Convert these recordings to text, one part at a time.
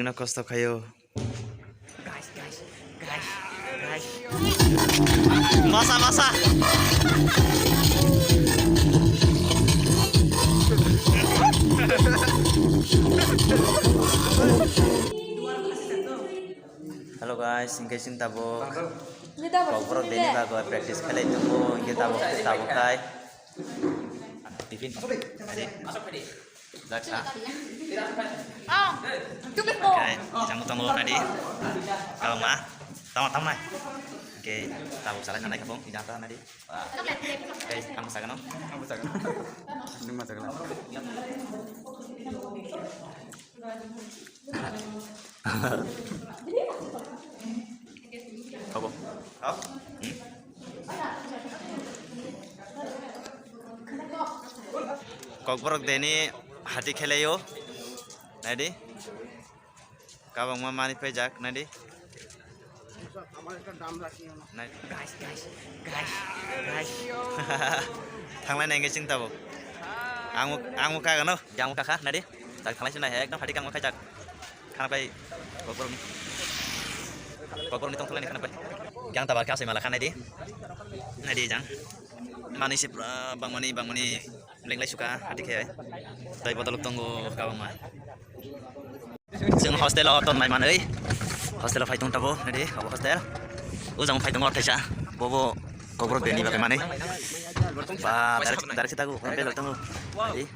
na kosto kayo. Guys. Masa. Halo guys, ingke sing tabok. Kau deni bago practice kali tunggu ingke tabok kai. Tiffin. Masuk tadi. Daksa. Oke, jangan tunggu tadi. Kalau mah, tahu nai. Oke, tahu salah nai kabung, jangan tadi. Oke, kamu sakan no? Kamu sakan. Ini mah sakan. Apa? Oh. Kok borok deni hati khele yo nadi kabang mama ni pejak nadi Guys. thangla nai nge sing tabo ang muka gano jang muka kha nadi tak thangla sina he ekdam hati kang muka jak khana pai kokor ni tong thangla ni khana pai jang tabar ka sai mala khana nadi jang mani sip bang mani lenglai suka hati khe dai botol tunggu kabang ma jeng hostel oton mai manei hostel phai tung tabo nadi abo hostel ujang phai tung orthaisa bobo kokor deni bakai manei ba dari kita gu belok tunggu nadi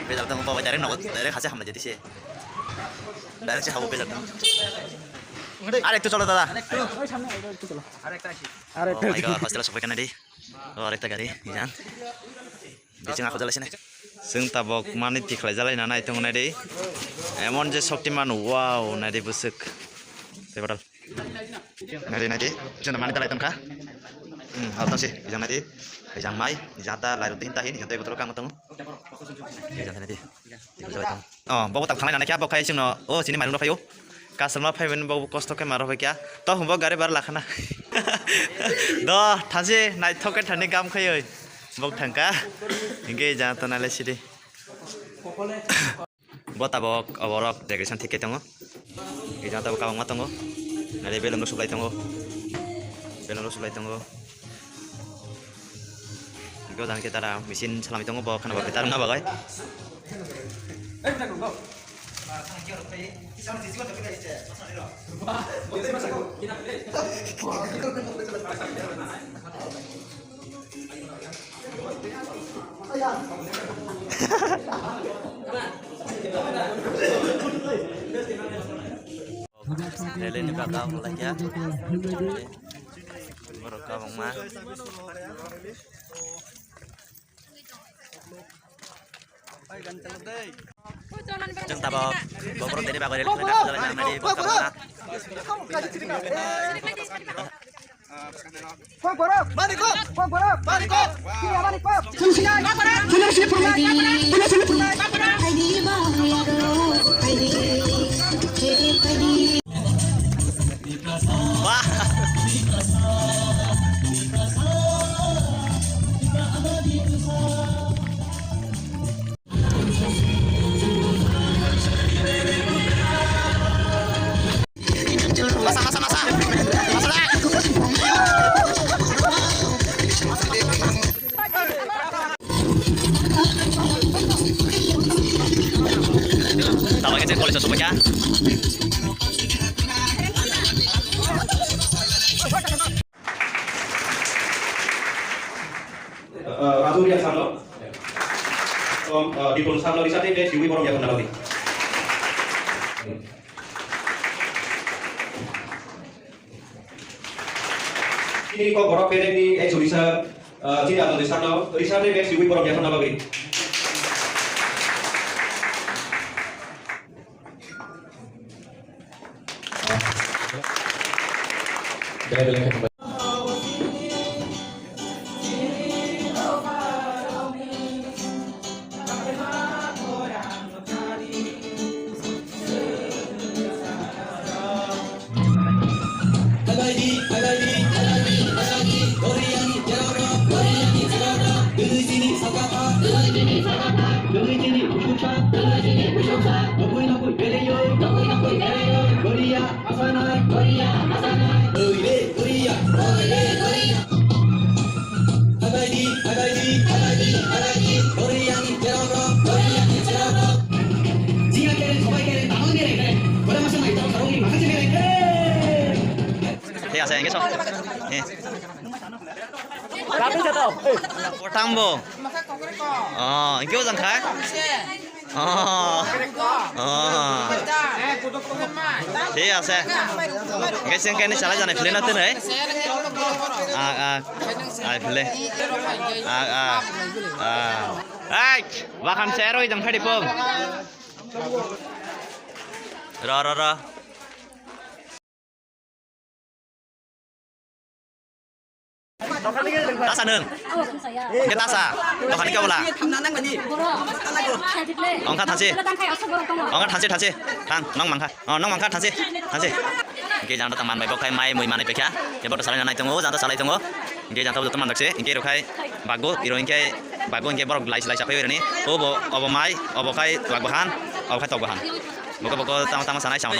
belok tunggu bawa dari nok dari khase hamna jadi sih dari sih habu belok tunggu আরেকটু চলো দাদা আরেকটা hostel sampai kan nadi arekta gari ijan bijing aku jalasin जों tabok mani tiklai jalai na nai tong nai dei emon je shoktiman wow nai dei busuk tebadal nai dei जों mani talai tong kha hautan sih bijang nai dei bijang mai jata lairu tin tahin jante gotro kang tong bijang nai dei jalai tong oh bawa tak thanglai na kya bokai जोंनो oh sini mailung fayo kasalma faiben bawa kosto ke maro kya to humbo gari bar lakhana do thaje nai thoke thani gam khayo bok thangka ingke jata nale sidi botabok aborok decoration thike tongo e jata bok kabang matongo nale belong sublai tongo go dan kita ra mesin salami tongo bok kana bok kita na bagai Lele ni bakal mulai ya. Mereka bang mah. Jeng tabok, bokor dari bakal dari kita jalan yang dari bakal mana? Wah. Tawakin saya kualitas semuanya. Ratu Rian Samlo, Diplom Samlo di sana dia Siwi Borom yang menalami. Ini kok borok pede di Indonesia tidak ada di sana dia Siwi Borom yang menalami. Hãy subscribe cho kênh Ghiền Mì Gõ để không bỏ lỡ những video hấp dẫn. saya engke sok. Portambo. Oh, engke ojang khai? ঠিক আছে গেছে কেনে চালাই জানে ফিলে না তো নাই ফিলে এই বাখান চেয়ার ওই জং ফাড়ি পম র tasa nương cái tasa nó hắn kêu là ông khát thằng nong mang khát thằng cái jangan teman baik kai mai mui mana pekya ya baru salahnya naik tunggu jangan salah tunggu cái jangan tahu teman dak sih cái rokai bagus iroin kai bagus cái baru lai siapa ini obo mai obo kai bahan obo kai tobahan boko tama-tama sana sama